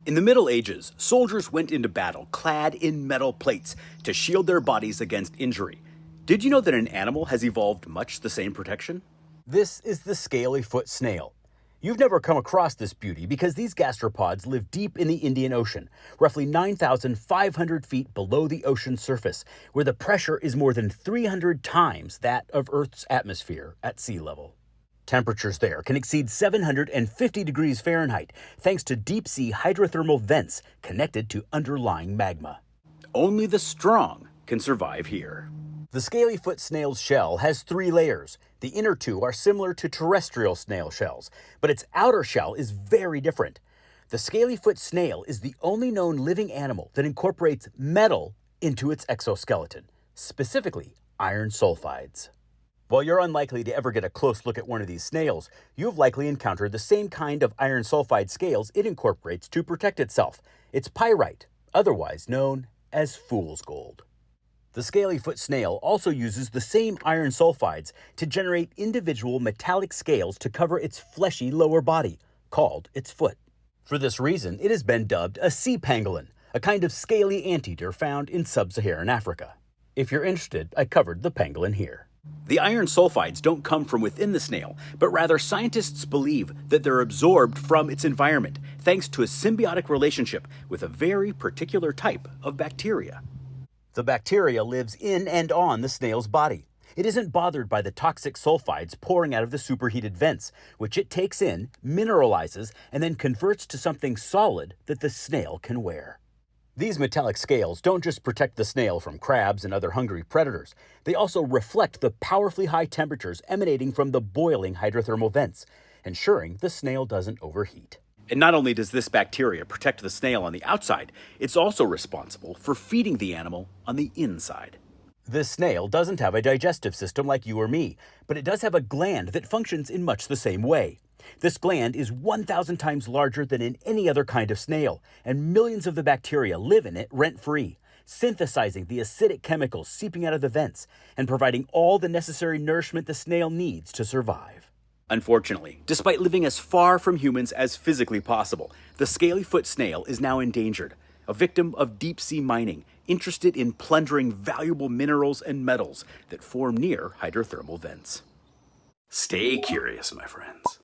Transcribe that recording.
In the Middle Ages, soldiers went into battle clad in metal plates to shield their bodies against injury. Did you know that an animal has evolved much the same protection? This is the scaly-foot snail. You've never come across this beauty because these gastropods live deep in the Indian Ocean, roughly 9,500 feet below the ocean's surface, where the pressure is more than 300 times that of Earth's atmosphere at sea level. Temperatures there can exceed 750 degrees Fahrenheit thanks to deep-sea hydrothermal vents connected to underlying magma. Only the strong can survive here. The scaly-foot snail's shell has 3 layers. The inner 2 are similar to terrestrial snail shells, but its outer shell is very different. The scaly-foot snail is the only known living animal that incorporates metal into its exoskeleton, specifically iron sulfides. While you're unlikely to ever get a close look at one of these snails, you've likely encountered the same kind of iron sulfide scales it incorporates to protect itself. It's pyrite, otherwise known as fool's gold. The scaly-foot snail also uses the same iron sulfides to generate individual metallic scales to cover its fleshy lower body, called its foot. For this reason, it has been dubbed a sea pangolin, a kind of scaly anteater found in sub-Saharan Africa. If you're interested, I covered the pangolin here. The iron sulfides don't come from within the snail, but rather scientists believe that they're absorbed from its environment thanks to a symbiotic relationship with a very particular type of bacteria. The bacteria lives in and on the snail's body. It isn't bothered by the toxic sulfides pouring out of the superheated vents, which it takes in, mineralizes, and then converts to something solid that the snail can wear. These metallic scales don't just protect the snail from crabs and other hungry predators, they also reflect the powerfully high temperatures emanating from the boiling hydrothermal vents, ensuring the snail doesn't overheat. And not only does this bacteria protect the snail on the outside, it's also responsible for feeding the animal on the inside. This snail doesn't have a digestive system like you or me, but it does have a gland that functions in much the same way. This gland is 1,000 times larger than in any other kind of snail, and millions of the bacteria live in it rent-free, synthesizing the acidic chemicals seeping out of the vents and providing all the necessary nourishment the snail needs to survive. Unfortunately, despite living as far from humans as physically possible, the scaly-foot snail is now endangered, a victim of deep-sea mining, interested in plundering valuable minerals and metals that form near hydrothermal vents. Stay curious, my friends.